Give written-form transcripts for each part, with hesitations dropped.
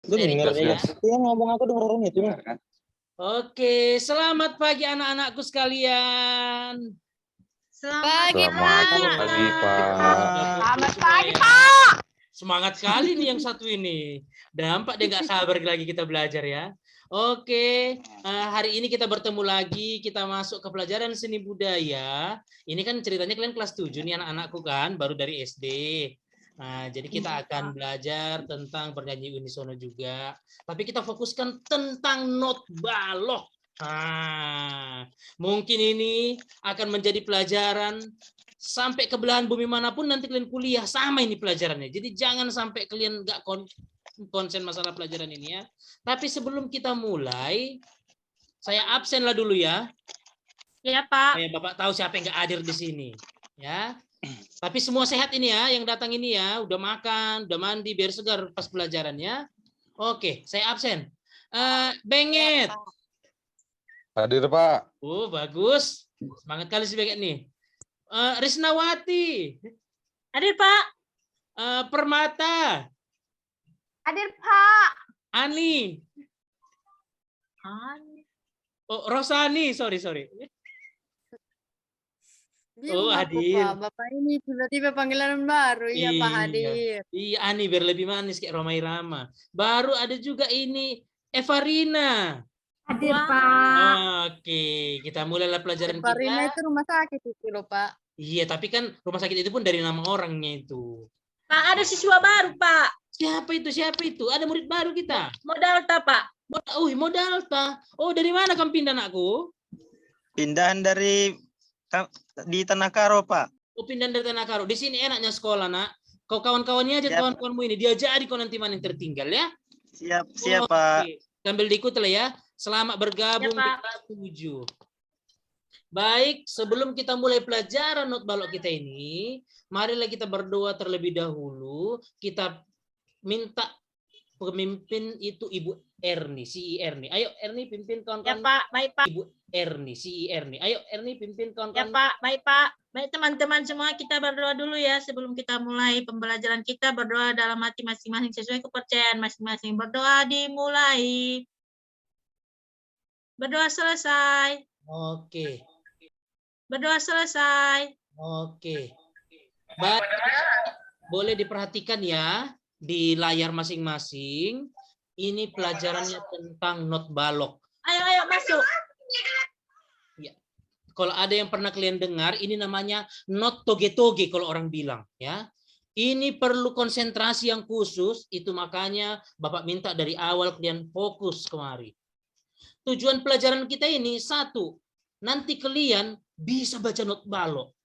Gue denger Gas, ya. gas. Itu yang ngomong aku dengerin itu. Oke, selamat pagi anak-anakku sekalian. Selamat Selamat pagi, Pak. Selamat pagi, Pak. Semangat sekali nih yang satu ini. Dampak dia nggak sabar lagi kita belajar ya. Oke, hari ini kita bertemu lagi, kita masuk ke pelajaran seni budaya. Ini kan ceritanya kalian kelas 7 nih anak-anakku kan, baru dari SD. Nah, jadi kita akan belajar tentang bernyanyi unisono juga. Tapi kita fokuskan tentang not balok. Nah, mungkin ini akan menjadi pelajaran sampai ke belahan bumi manapun nanti kalian kuliah sama ini pelajarannya. Jadi jangan sampai kalian nggak konsen masalah pelajaran ini ya. Tapi sebelum kita mulai, saya absen lah dulu ya. Ya, Pak. Supaya Bapak tahu siapa yang nggak hadir di sini. Ya. Tapi semua sehat ini ya, yang datang ini ya, udah makan, udah mandi, biar segar pas pelajarannya. Oke, saya absen. Benget. Hadir, Pak. Oh, bagus. Semangat kali si Benget nih. Risnawati. Hadir, Pak. Permata. Hadir, Pak. Ani. Oh, Rosani, sorry. Oh, hadir. Bapak ini tiba-tiba panggilan baru. Iya, Pak, hadir. Iya, Ani biar lebih manis kayak Roma Irama. Baru ada juga ini Evarina. Hadir, Pak. Oke, kita mulailah pelajaran kita. Evarina itu rumah sakit itu loh, Pak. Iya, tapi kan rumah sakit itu pun dari nama orangnya itu. Pak, ada siswa baru, Pak. Siapa itu? Ada murid baru kita. Modalta, Pak. Modalta. Oh, dari mana kamu pindah, anakku? Pindahan dari di Tanah Karo, Pak. Oh, pindah dari Tanah Karo. Di sini enaknya sekolah, Nak. Kau kawan-kawannya aja, kawan-kawanmu ini. Diajari kau nanti mana yang tertinggal ya. Siap, Pak. Sambil diikut lah ya. Selamat bergabung di kelas 7. Baik, sebelum kita mulai pelajaran not balok kita ini, marilah kita berdoa terlebih dahulu. Kita minta pemimpin itu Ibu Erni, si Erni. Ayo Erni pimpin kawan-kawan. Ya, Pak. Baik, Pak. Ibu Erni, si Erni. Ayo Erni pimpin kawan-kawan. Ya, Pak. Baik, Pak. Baik, teman-teman semua, kita berdoa dulu ya sebelum kita mulai pembelajaran kita. Berdoa dalam hati masing-masing sesuai kepercayaan masing-masing. Berdoa dimulai. Berdoa selesai. Oke. Berdoa selesai. Oke. Baik. Boleh diperhatikan ya di layar masing-masing. Ini pelajarannya tentang not balok. Ayo masuk. Ya. Kalau ada yang pernah kalian dengar, ini namanya not toge-toge kalau orang bilang ya. Ini perlu konsentrasi yang khusus, itu makanya Bapak minta dari awal kalian fokus kemari. Tujuan pelajaran kita ini satu, nanti kalian bisa baca not balok.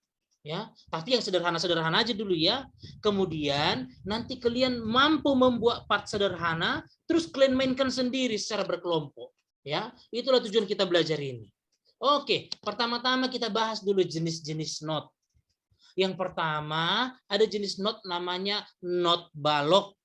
Ya, tapi yang sederhana-sederhana aja dulu ya. Kemudian nanti kalian mampu membuat part sederhana, terus kalian mainkan sendiri secara berkelompok. Ya, itulah tujuan kita belajar ini. Oke, pertama-tama kita bahas dulu jenis-jenis not. Yang pertama ada jenis not namanya not balok.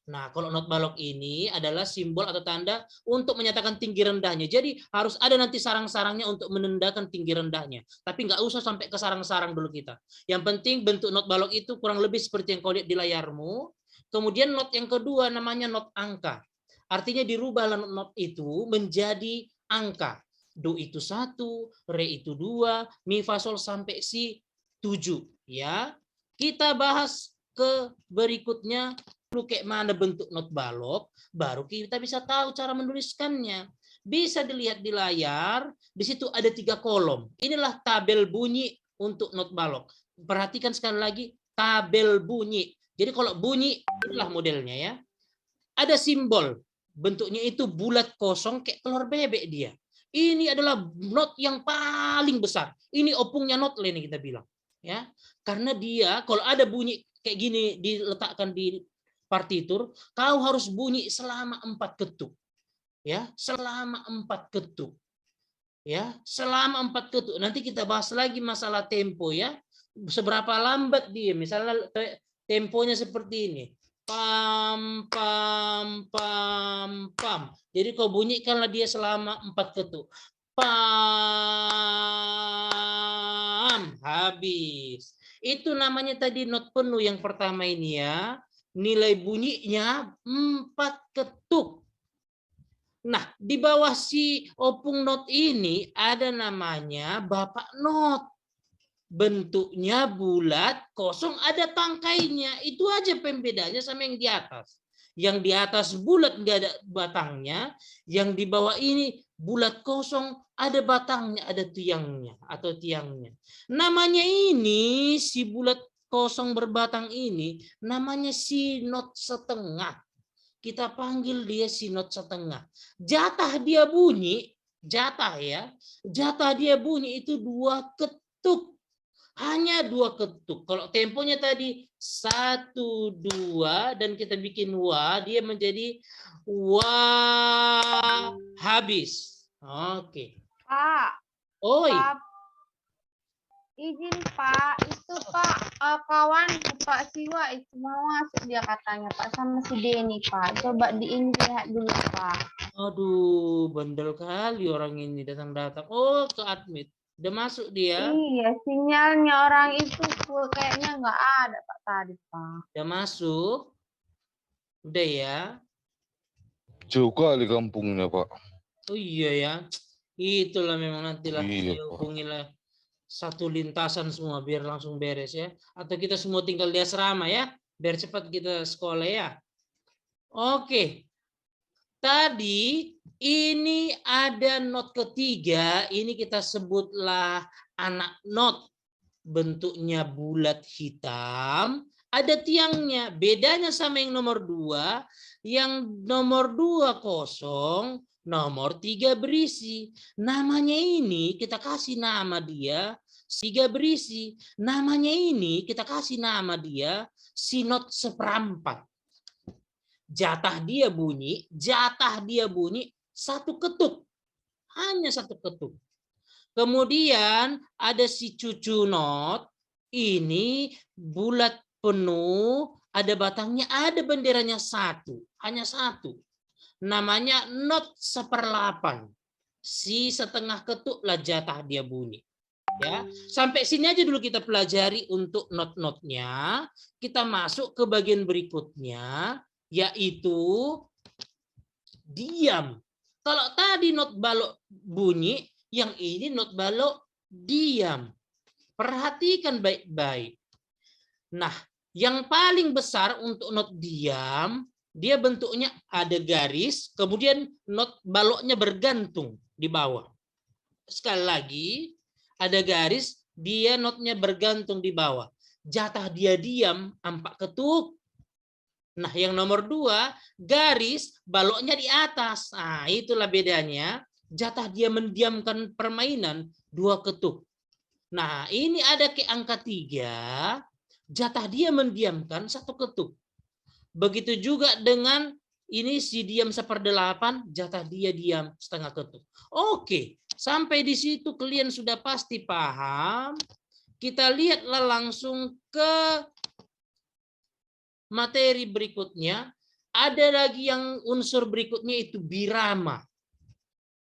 Nah, kalau not balok ini adalah simbol atau tanda untuk menyatakan tinggi rendahnya. Jadi harus ada nanti sarang-sarangnya untuk menandakan tinggi rendahnya. Tapi nggak usah sampai ke sarang-sarang dulu kita. Yang penting bentuk not balok itu kurang lebih seperti yang kau lihat di layarmu. Kemudian not yang kedua namanya not angka. Artinya dirubahlah not itu menjadi angka. Do itu 1, re itu 2, mi fa sol sampai si 7. Ya, kita bahas ke berikutnya. Kayak mana bentuk not balok, baru kita bisa tahu cara menuliskannya. Bisa dilihat di layar, di situ ada 3 kolom. Inilah tabel bunyi untuk not balok. Perhatikan sekali lagi, tabel bunyi. Jadi kalau bunyi, inilah modelnya ya. Ada simbol, bentuknya itu bulat kosong kayak telur bebek dia. Ini adalah not yang paling besar. Ini opungnya not ini kita bilang. Ya, karena dia kalau ada bunyi kayak gini diletakkan di partitur, kau harus bunyi selama 4 ketuk. Ya, selama 4 ketuk. Ya, selama 4 ketuk. Nanti kita bahas lagi masalah tempo ya. Seberapa lambat dia. Misalnya temponya seperti ini. Pam pam pam pam. Jadi kau bunyikanlah dia selama 4 ketuk. Pam, habis. Itu namanya tadi not penuh yang pertama ini ya. nilai bunyinya 4 ketuk. Nah, di bawah si opung not ini ada namanya bapak not. Bentuknya bulat, kosong, ada tangkainya. Itu aja pembedanya sama yang di atas. Yang di atas bulat nggak ada batangnya, yang di bawah ini bulat kosong, ada batangnya, ada tiangnya atau tiangnya. Namanya ini si bulat kosong berbatang ini namanya si not setengah. Kita panggil dia si not setengah. Jatah dia bunyi, jatah ya, jatah dia bunyi itu 2 ketuk. Hanya 2 ketuk. Kalau temponya tadi 1, 2 dan kita bikin wa, dia menjadi wa habis. Oke. Pak, Oi. Pak, izin Pak, itu Pak kawan Pak Siwa itu mau masuk dia katanya Pak sama si Denny Pak. Coba lihat dulu Pak. Aduh, bandel kali orang ini datang-datang. Oh, ke admit. Udah masuk dia. Iya, sinyalnya orang itu kayaknya nggak ada Pak tadi Pak. Udah masuk. Udah ya. Jauh kali kampungnya, Pak. Oh iya ya. Itulah memang nantilah Iya, Pak. dihubungilah satu lintasan semua biar langsung beres ya. Atau kita semua tinggal di asrama ya. Biar cepat kita sekolah ya. Oke. Tadi ini ada not ketiga, ini kita sebutlah anak not. Bentuknya bulat hitam, ada tiangnya. Bedanya sama yang nomor 2, yang nomor 2 kosong, nomor 3 berisi. Namanya ini kita kasih nama dia 3 berisi. Namanya ini kita kasih nama dia si not seperempat. Jatah dia bunyi 1 ketuk. Hanya 1 ketuk. Kemudian ada si cucu not. Ini bulat penuh, ada batangnya, ada benderanya 1. Hanya 1. Namanya not 1/8. Si setengah ketuk lah jatah dia bunyi. Ya, sampai sini aja dulu kita pelajari untuk not-notnya. Kita masuk ke bagian berikutnya, yaitu diam. Kalau tadi not balok bunyi, yang ini not balok diam. Perhatikan baik-baik. Nah, yang paling besar untuk not diam, dia bentuknya ada garis, kemudian not baloknya bergantung di bawah. Sekali lagi, ada garis, dia notnya bergantung di bawah. Jatah dia diam 4 ketuk. Nah, yang nomor 2, garis baloknya di atas. Nah, itulah bedanya. Jatah dia mendiamkan permainan 2 ketuk. Nah, ini ada ke angka 3. Jatah dia mendiamkan 1 ketuk. Begitu juga dengan ini si diam 1/8, jatah dia diam 1/2 ketuk. Oke, sampai di situ kalian sudah pasti paham. Kita lihatlah langsung ke materi berikutnya. Ada lagi yang unsur berikutnya itu birama.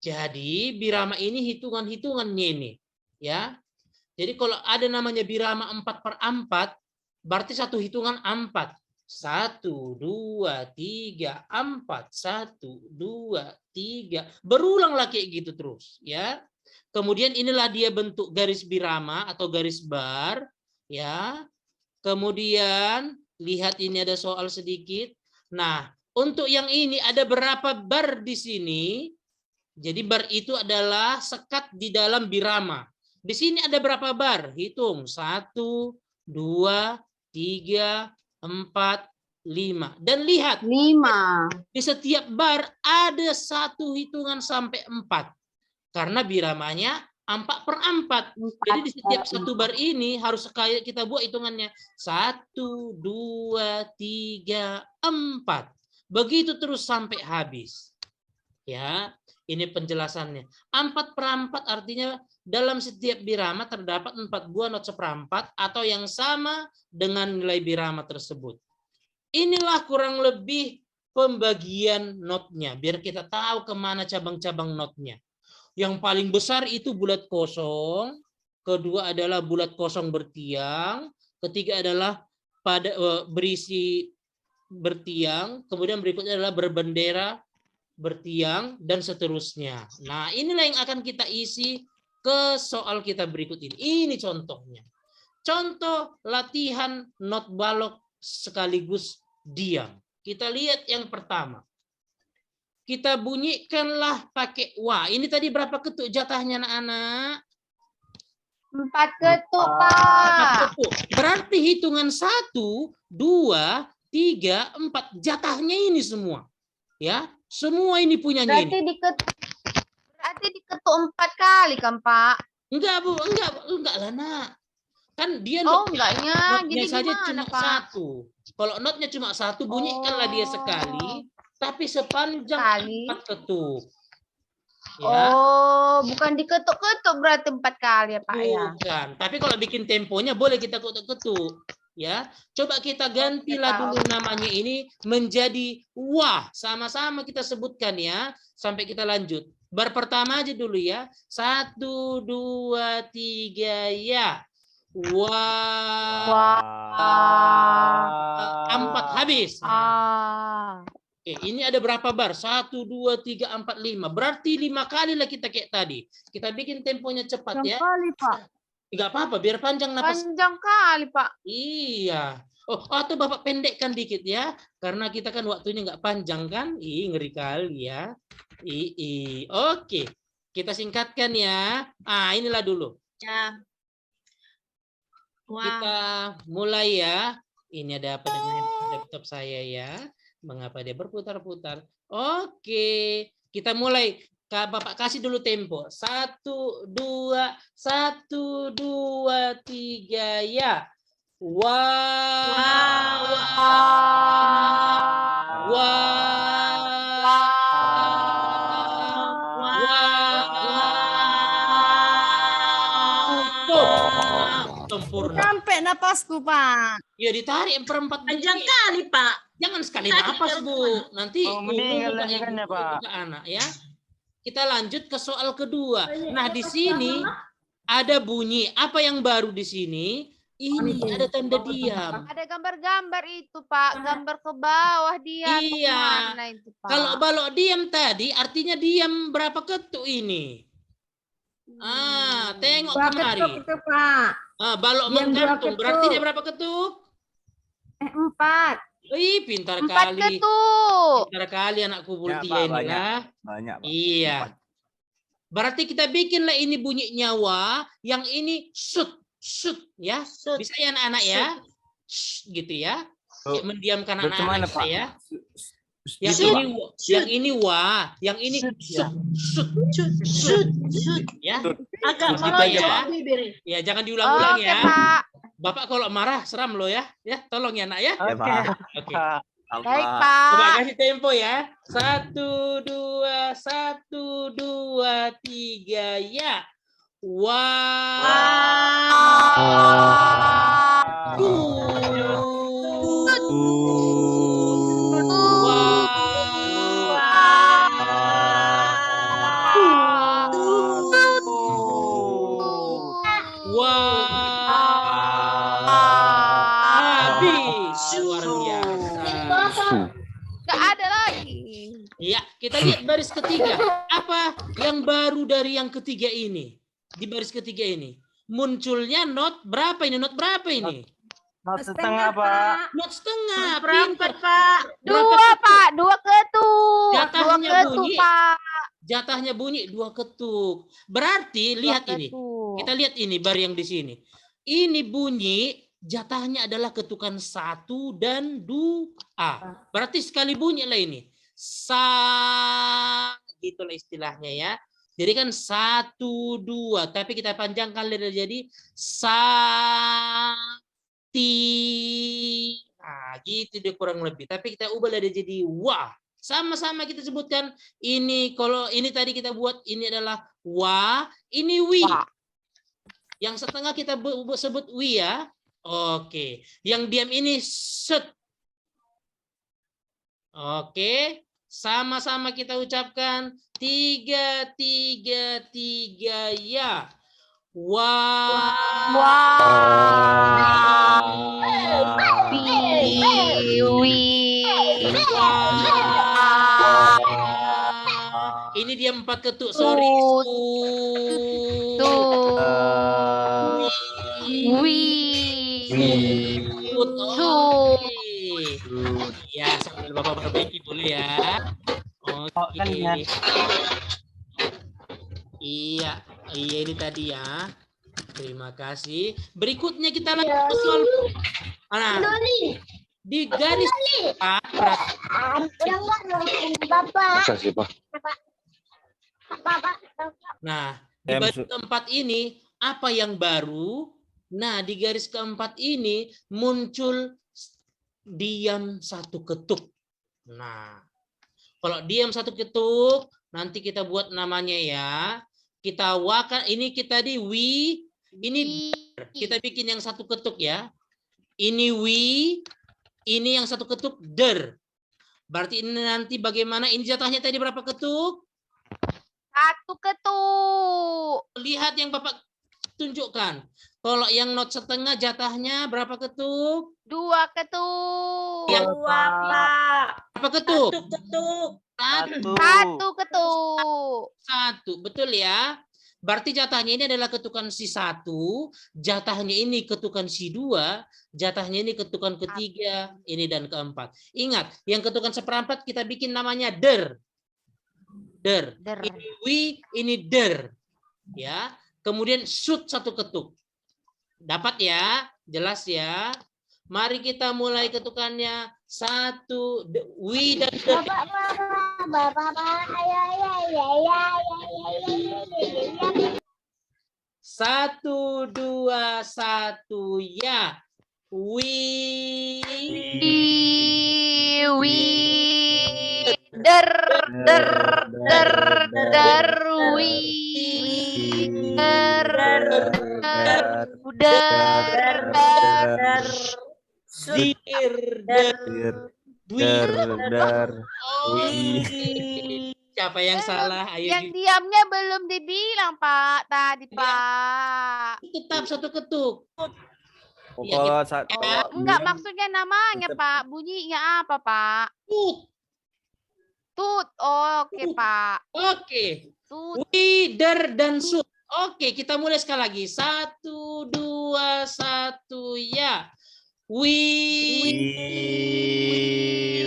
Jadi birama ini hitungannya ini, ya. Jadi kalau ada namanya birama 4/4, berarti 1 hitungan 4. 1, 2, 3, 4, 1, 2, 3. Berulanglah kayak gitu terus, ya. Kemudian inilah dia bentuk garis birama atau garis bar, ya. Kemudian lihat ini ada soal sedikit. Nah, untuk yang ini ada berapa bar di sini? Jadi bar itu adalah sekat di dalam birama. Di sini ada berapa bar? Hitung. 1, 2, 3, 4, 5. Dan lihat. 5. Di setiap bar ada 1 hitungan sampai 4. Karena biramanya 4/4. Jadi di setiap 1 bar ini harus kayak kita buat hitungannya. 1, 2, 3, 4. Begitu terus sampai habis. Ya, ini penjelasannya. 4/4 artinya dalam setiap birama terdapat 4 buah not 1/4 atau yang sama dengan nilai birama tersebut. Inilah kurang lebih pembagian notnya, biar kita tahu kemana cabang-cabang notnya. Yang paling besar itu bulat kosong, kedua adalah bulat kosong bertiang, ketiga adalah pada berisi bertiang, kemudian berikutnya adalah berbendera, bertiang, dan seterusnya. Nah, inilah yang akan kita isi ke soal kita berikut ini. Ini contohnya. Contoh latihan not balok sekaligus diam. Kita lihat yang pertama. Kita bunyikanlah pakai wa. Ini tadi berapa ketuk jatahnya anak-anak? 4 ketuk, Pak. Ketuk. Berarti hitungan 1, 2, 3, 4. Jatahnya ini semua. Ya, semua ini punyanya Berarti ini. diketuk 4 kali kan, Pak? Enggak, Bu. Enggak lah, Nak. Kan dia Oh, enggaknya. notnya Jadi saja gimana, cuma Pak? 1. Kalau notnya cuma 1, bunyikanlah dia sekali. Tapi sepanjang Sekali. 4 ketuk. Ya. Oh, bukan diketuk-ketuk berarti 4 kali ya, Pak ya. Bukan. Tapi kalau bikin temponya boleh kita ketuk-ketuk. Ya, coba kita gantilah Pak. dulu namanya ini menjadi wah. Sama-sama kita sebutkan ya, sampai kita lanjut. Bar pertama aja dulu ya. 1, 2, 3 ya. Wah. 4 habis. Oke, ini ada berapa bar? 1, 2, 3, 4, 5. Berarti 5 kali lah kita kayak tadi. Kita bikin temponya cepat ya. Kali, Pak. Enggak apa-apa, biar panjang napas. Panjang kali, Pak. Iya. Oh, atau Bapak pendekkan dikit ya. Karena kita kan waktunya nggak panjang kan. Ngeri kali ya. Oke. Kita singkatkan ya. Inilah dulu. Ya. Wah. Kita mulai ya. Ini ada apa dengan laptop saya ya. Mengapa dia berputar-putar? Oke. Kita mulai. Bapak kasih dulu tempo. 1, 2, 1, 2, 3 ya. Wah. Sempurna. Sampai napasku, Pak. Ya ditarik 4 Panjang kali, Pak. Jangan sekali Sakit napas, perut, Bu. Nanti meninggal Ibu lagi kan ya, Pak. ke anak ya. Kita lanjut ke soal kedua. Nah, di sini ada bunyi. Apa yang baru di sini? Ini ada tanda diam. Ada gambar-gambar itu, Pak. Gambar ke bawah dia. atau Iya. kemana itu, Pak? Kalau balok diam tadi, artinya diam berapa ketuk ini? Tengok kemari. Ketuk itu, Pak. Balok Diam 2 menggantung. Berarti ketuk. dia berapa ketuk? 4. Pintar 4 kali. ketuk. Pintar kali anakku Ya, Bultia Pak, ini banyak. lah. Banyak, Pak. Iya. Berarti kita bikinlah ini bunyi nyawa, yang ini shoot ya. Sud. Bisa ya anak-anak ya? Gitu ya. Oh, Kayak mendiamkan Bagaimana, anak-anak Pak? ya. Yang Gitu, ini Pak. yang ini yang ini shoot ya. Agak Masih melotot ya. bibir. Ya, jangan diulang-ulang Oke, ya. Pak. Bapak kalau marah seram lo ya. Ya, tolong ya, Nak ya. Ya, Pak. Oke. Baik, Coba Pak. kasih tempo ya. 1, 2, 1, 2, 3 ya. Habis. Luar biasa. Nggak ada lagi. Ya, kita lihat baris ketiga. Apa yang baru dari yang ketiga ini? Di baris ketiga ini. Munculnya not berapa ini? Not berapa ini? Not setengah, Pak. Not setengah. Berapa, Pintar. Pak? Berapa 2, ketuk? Pak. 2 ketuk. 2 Jatahnya ketuk, bunyi. Pak. Jatahnya bunyi 2 ketuk. Berarti lihat 2 ini. ketuk. Kita lihat ini bar yang di sini. Ini bunyi jatahnya adalah ketukan 1 dan 2. Berarti sekali bunyi lah ini. Gitulah istilahnya ya. Jadi kan 1, 2. Tapi kita panjangkan jadi gitu dia kurang lebih. Tapi kita ubah jadi wah. Sama-sama kita sebutkan ini. Kalau ini tadi kita buat ini adalah wa, ini wi. Yang setengah kita sebut wi ya. Oke. Yang diam ini set. Oke. Sama-sama kita ucapkan 3, 3, 3 ya. Piwi. Berapa ketuk? Sorry. Tut. Su. Tuh. Wih. Sut. Sut. Oke. Ya, sambil Bapak perbaiki dulu ya. Oke. Iya, iya ini tadi ya. Terima kasih. Berikutnya kita lanjut ke soal. Nah, di garis 4, Bisa sih, Pak. nah, di baris keempat ini apa yang baru? Nah, di garis keempat ini muncul diam satu ketuk. Nah, kalau diam satu ketuk, nanti kita buat namanya ya. Kita wakan, ini kita di wi, ini der. Kita bikin yang satu ketuk ya. Ini wi, ini yang satu ketuk der. Berarti ini nanti bagaimana? Ini jatahnya tadi berapa ketuk? 1 ketuk. Lihat yang Bapak tunjukkan. Kalau yang not setengah jatahnya berapa ketuk? 2 ketuk. Yang berapa ketuk? 1 ketuk. 1 ketuk. 1. Betul ya? Berarti jatahnya ini adalah ketukan si 1, jatahnya ini ketukan si 2, jatahnya ini ketukan ketiga, ini dan keempat. Ingat, yang ketukan seperempat kita bikin namanya der. Der. Der. Ini wi, ini der. Ya. Kemudian sut satu ketuk. Dapat ya? Jelas ya? Mari kita mulai ketukannya. 1, wi dan der. Satu, dua, satu, ya. Wi. Wi. Der. Der. Der. Der. Wi. Der. Der. Der. Dir. Der. Siapa yang salah? Ayo. Yang diamnya belum dibilang, Pak. Tadi, Pak. Tetap satu ketuk. Pokok saat Enggak, maksudnya namanya, Pak. Bunyinya apa, Pak? Tut. Tut. Oh, oke, Pak. Oke. Tut. Wi, der, dan sut. Oke, kita mulai sekali lagi. 1, 2, 1, ya. Wi.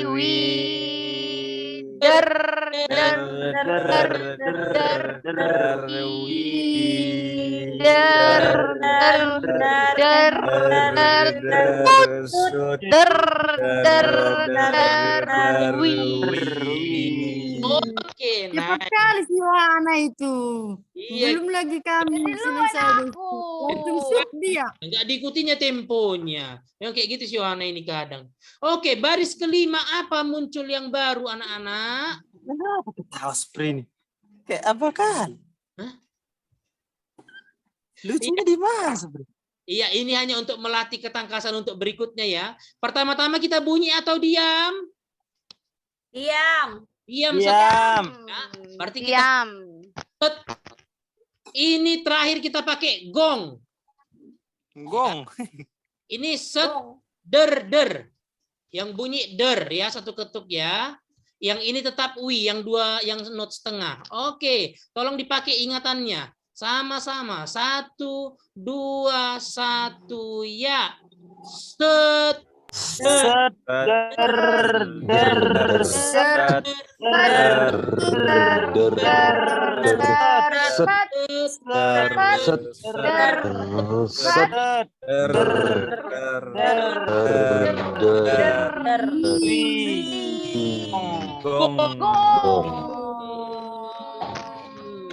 Wi. Der. Der. Der. Der. Der. Der. Der. Wi. Oke, nah. Cepat kali si Wana itu. Iya, Belum lagi kami selesai. Langsung shoot dia. nggak diikutinya temponya. Yang kayak gitu si Yohana ini kadang. Oke, baris kelima apa muncul yang baru anak-anak? kenapa ketawa sprint? Kayak apa kan? Hah? Lucunya di mana sebenarnya? Iya, ini hanya untuk melatih ketangkasan untuk berikutnya ya. Pertama-tama kita bunyi atau diam? Diam. Diam. Diam. Ya, berarti kita Diam. ini terakhir kita pakai gong. Gong. Ini set der der. Yang bunyi der ya, satu ketuk ya. Yang ini tetap wi, yang dua yang not setengah. Oke, tolong dipakai ingatannya. Sama-sama. 1, 2, 1, ya. Set. Set.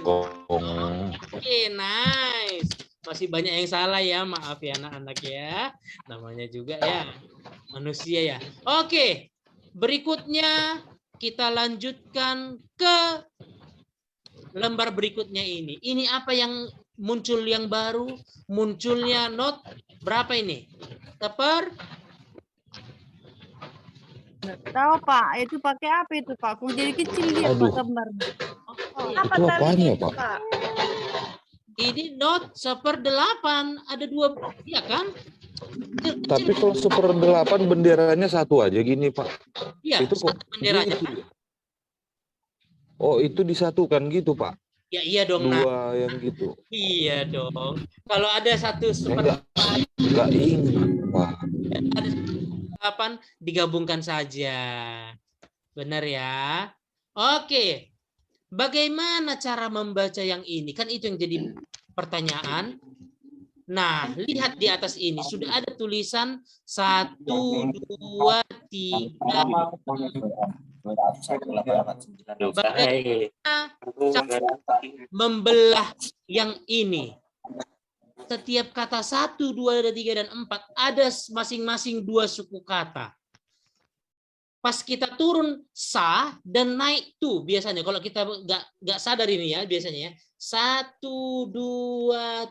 Oke, nice. Masih banyak yang salah ya, maaf ya anak-anak ya. Namanya juga ya manusia ya. Oke, berikutnya kita lanjutkan ke lembar berikutnya ini. Ini apa yang muncul yang baru? Munculnya not berapa ini? Teper? Tahu Pak, itu pakai apa itu Pak? Kok jadi kecil dia Aduh. Pak gambarnya. Itu apanya, Pak? Ini not 1/8 ada 2, ya kan? Kecil. Tapi kalau 1/8 benderanya satu aja gini, Pak. Iya, itu kok satu benderanya. gitu ya? Oh, itu disatukan gitu, Pak. Ya iya dong, Nak. Dua yang gitu. Iya dong. Kalau ada satu Enggak ingat, Pak. ada 8 digabungkan saja. Benar ya? Oke. Bagaimana cara membaca yang ini? Kan itu yang jadi pertanyaan. Nah, lihat di atas ini sudah ada tulisan 1, 2, 3. Bagaimana membelah yang ini? Setiap kata 1, 2, 3, dan 4 ada masing-masing 2 suku kata. Pas kita turun sa dan naik tu biasanya. Kalau kita nggak sadar ini ya biasanya ya. 1, 2,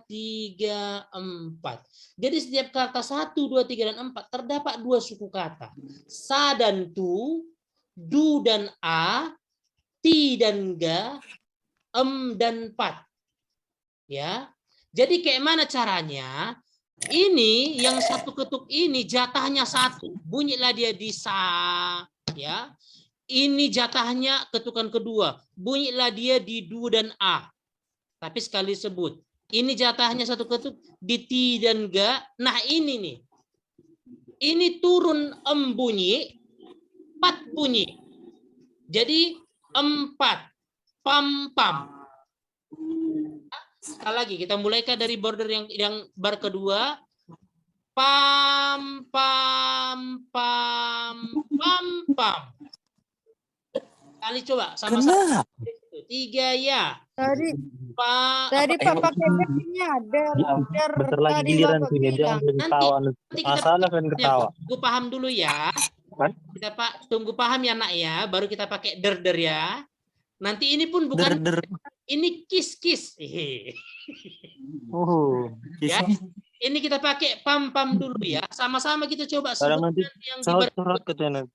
3, 4. Jadi setiap kata 1, 2, 3, dan 4 terdapat 2 suku kata. Sa dan tu, du dan a, ti dan ga, dan pat. Ya. Jadi kayak mana caranya? Ini yang satu ketuk ini jatahnya 1. Bunyilah dia di sa, ya. Ini jatahnya ketukan kedua. Bunyilah dia di du dan a. Tapi sekali sebut. Ini jatahnya satu ketuk di ti dan ga. Nah, ini nih. Ini turun bunyi, pat bunyi. Jadi 4. Pam pam. Sekali lagi kita mulaikan dari border yang bar kedua. Pam pam pam pam pam. Kali coba sama-sama. 3 ya. Tadi Pak Pak pakai dernya, der Bentar lagi tadi giliran Bapak punya dia bilang. langsung ketawa. nanti kita Masalah kan ketawa. tunggu paham dulu ya. Kan? Kita Pak tunggu paham ya nak ya, baru kita pakai der ya. Nanti ini pun bukan Der. ini kis. Ya. Ini kita pakai pam dulu ya. Sama-sama kita coba Kadang nanti yang surat katanya.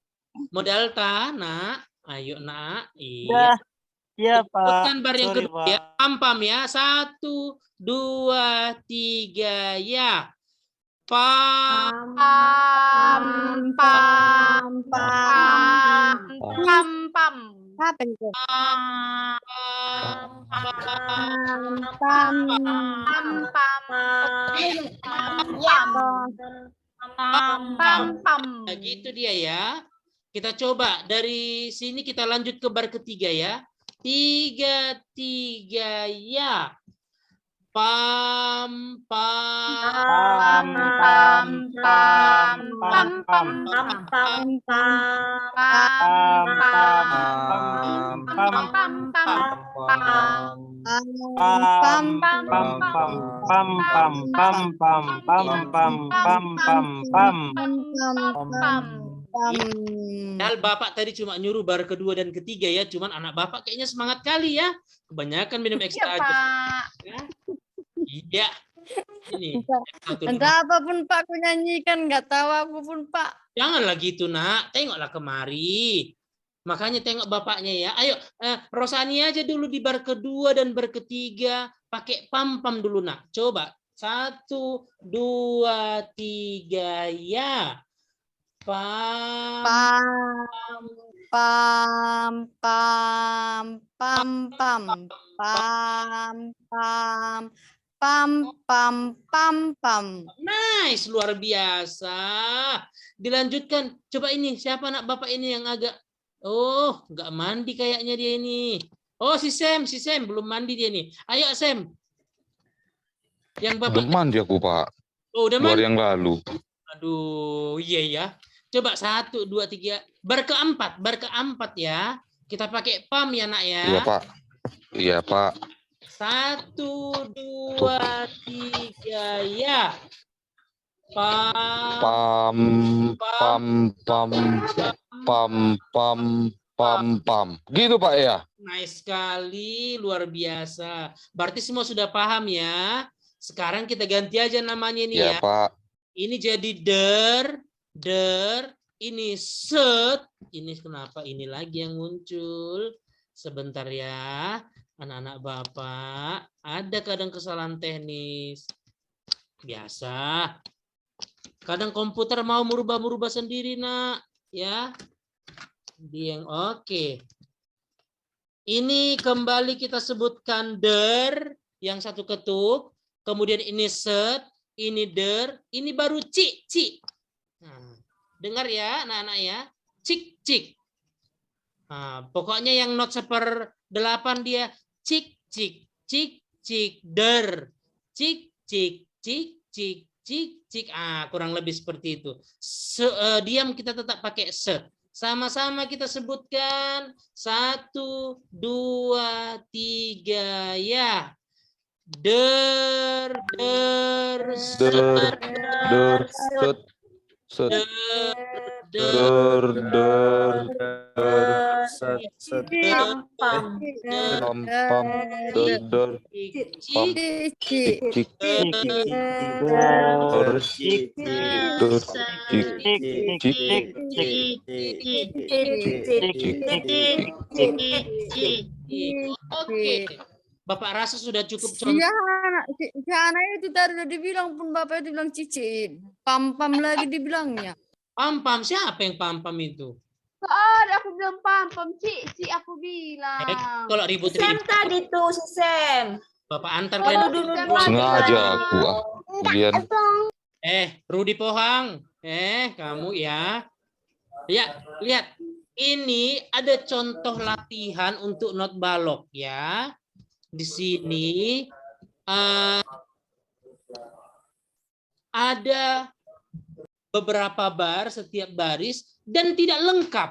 modal ta, nak. Ayo nak. Iya. Iya, Pak. Bukan bar yang Sorry, kedua Pak. ya. Pam ya. 1, 2, 3 ya. Pam. Apa itu? Nah, gitu dia ya. Kita coba dari sini kita lanjut ke bar ketiga ya. 3 ya. Pam Padahal Bapak tadi cuma nyuruh bar kedua dan ketiga ya, cuman anak Bapak kayaknya semangat kali ya. Kebanyakan minum ekstra aja. Iya. Ini. Entah apapun Pak aku nyanyikan, nggak tahu aku pun Pak. Janganlah gitu nak, tengoklah kemari. Makanya tengok bapaknya ya. Ayo, Rosani aja dulu di bar kedua dan bar ketiga. Pakai pam dulu nak. Coba. 1, 2, 3 ya. Pam. Nice, luar biasa. Dilanjutkan. Coba ini, siapa anak Bapak ini yang agak nggak mandi kayaknya dia ini. Oh, si Sam belum mandi dia nih. Ayo Sam. Yang Bapak Udah mandi aku, Pak. Oh, udah 2 hari mandi. yang lalu. Aduh, iya ya. Coba 1, 2, 3. Bar keempat ya. Kita pakai pam ya nak ya. Iya, Pak. Iya, Pak. 1, 2, 3 ya. Pam. Pam. Gitu, Pak ya. Nice sekali, luar biasa. Berarti semua sudah paham ya. Sekarang kita ganti aja namanya nih Iya, ya. Pak. Ini jadi der, ini set. Ini kenapa ini lagi yang muncul? Sebentar ya. Anak-anak Bapak, ada kadang kesalahan teknis. Biasa. Kadang komputer mau merubah sendiri, nak. Ya. Oke. Ini kembali kita sebutkan der yang satu ketuk, kemudian ini set, ini der, ini baru cik cik. Nah, dengar ya anak-anak ya, cik cik. Nah, pokoknya yang not 1/8 dia cik cik cik cik der, cik cik cik cik cik cik. Kurang lebih seperti itu. Diam kita tetap pakai set. Sama-sama kita sebutkan 1, 2, 3 ya. Der, der, set, Der, set, set, der, der, Set, set. der, Pam. pam, pam, der, pam, cik, cik, der, cik, Oke. Bapak rasa sudah cukup contoh. Si anak itu tadi udah dibilang pun bapak itu bilang cicit. Pam-pam lagi dibilangnya. Pam-pam, siapa yang pam-pam itu? Ada aku bilang pam Ci aku bilang. Kalau Sam ribut-ribut, tadi tuh si Sam. Bapak antar kalian. sengaja aku kalian. Rudi Pohang. Kamu ya. Ya, lihat. Ini ada contoh latihan untuk not balok ya. Di sini ada beberapa bar setiap baris dan tidak lengkap.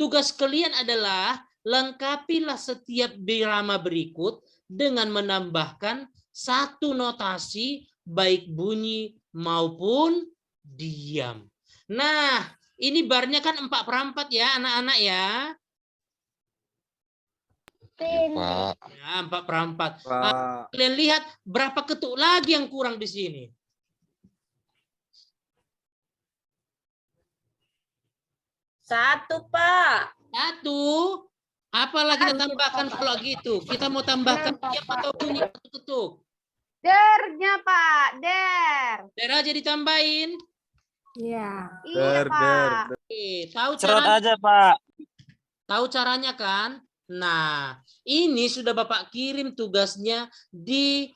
Tugas kalian adalah lengkapilah setiap birama berikut dengan menambahkan satu notasi baik bunyi maupun diam. Nah, ini barnya kan 4/4 ya anak-anak ya. Pak, Ya, 4/4. Pak. Kalian lihat berapa ketuk lagi yang kurang di sini. Satu, Pak. 1. Apalah kita tambahkan kalau gitu? Kita mau tambahkan diam atau bunyi ketuk? Dernya Pak, der. Der aja ditambahin. Iya. Iya Pak. Tahu Cerot caranya? aja, Pak. Tahu caranya kan? Nah, ini sudah Bapak kirim tugasnya di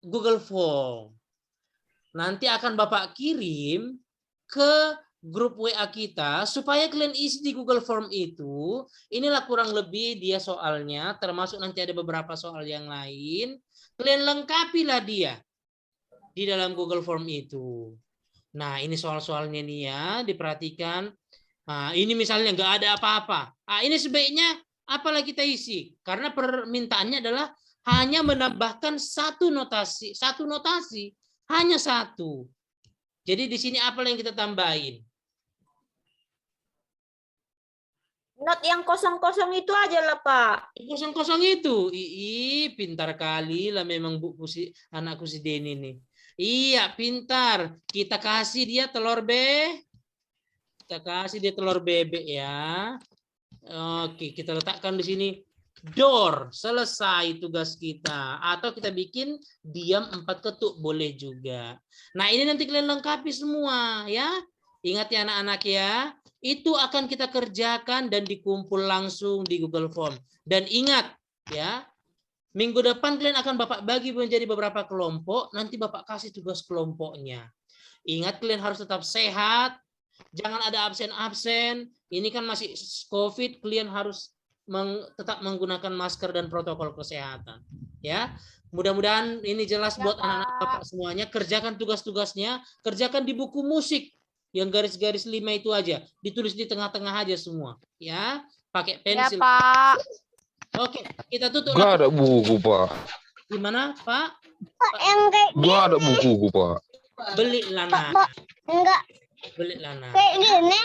Google Form. Nanti akan Bapak kirim ke grup WA kita supaya kalian isi di Google Form itu. Inilah kurang lebih dia soalnya, termasuk nanti ada beberapa soal yang lain. Kalian lengkapilah dia di dalam Google Form itu. Nah, ini soal-soalnya nih ya, diperhatikan. Nah, ini misalnya nggak ada apa-apa. Ini sebaiknya apalah kita isi? Karena permintaannya adalah hanya menambahkan satu notasi, hanya satu. Jadi di sini apa yang kita tambahin? Not yang kosong-kosong itu aja lah, Pak. Kosong-kosong itu. Pintar kali lah memang anakku si Deni nih. Iya, pintar. Kita kasih dia telur Kita kasih dia telur bebek ya. Oke, kita letakkan di sini door. Selesai tugas kita. Atau kita bikin diam 4 ketuk boleh juga. Nah, ini nanti kalian lengkapi semua ya. Ingat ya anak-anak ya. Itu akan kita kerjakan dan dikumpul langsung di Google Form. Dan ingat ya, minggu depan kalian akan Bapak bagi menjadi beberapa kelompok, nanti Bapak kasih tugas kelompoknya. Ingat kalian harus tetap sehat, jangan ada absen-absen. Ini kan masih COVID, kalian harus tetap menggunakan masker dan protokol kesehatan. Ya, mudah-mudahan ini jelas buat anak-anak Bapak semuanya. Kerjakan tugas-tugasnya, kerjakan di buku musik. Yang garis-garis 5 itu aja, ditulis di tengah-tengah aja semua, ya, pakai pensil. Ya Pak. Oke, kita tutup. Gak ada buku, Pak. Gimana, Pak? Yang kayak Gak ada buku, Pak. Belilah, nak. enggak Belilah, nak. kayak gini.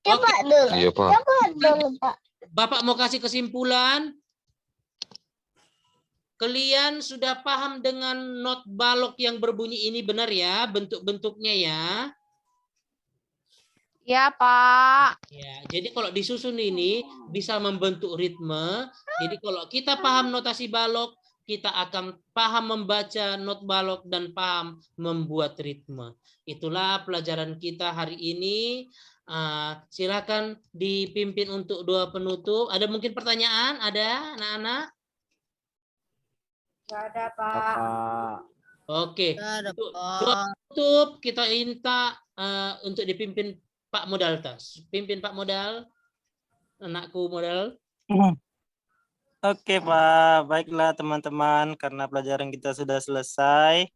Coba dulu. Iya, Pak. Coba dulu Pak. Bapak mau kasih kesimpulan. Kalian sudah paham dengan not balok yang berbunyi ini benar ya, bentuk-bentuknya ya. Ya Pak. Ya, jadi kalau disusun ini bisa membentuk ritme. Jadi kalau kita paham notasi balok, kita akan paham membaca not balok dan paham membuat ritme. Itulah pelajaran kita hari ini. Silakan dipimpin untuk doa penutup. Ada mungkin pertanyaan? Ada anak-anak? Gak ada, Pak. Oke. Ada, Untuk Pak. doa penutup kita minta untuk dipimpin Pak Modaltas. Pimpin Pak Modal. Anakku Modal. Oke, Pak. Baiklah, teman-teman. Karena pelajaran kita sudah selesai.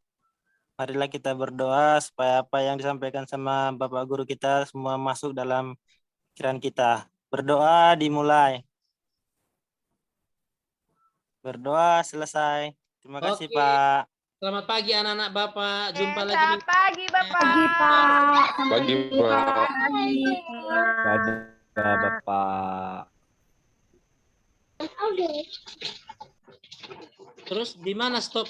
Marilah kita berdoa supaya apa yang disampaikan sama Bapak Guru kita semua masuk dalam pikiran kita. Berdoa dimulai. Berdoa selesai. Terima kasih, Oke. Pak. Selamat pagi anak-anak Bapak. Jumpa lagi Selamat minggu pagi, Bapak. Pagi, Pak. Dadah, Bapak. Terus di mana stop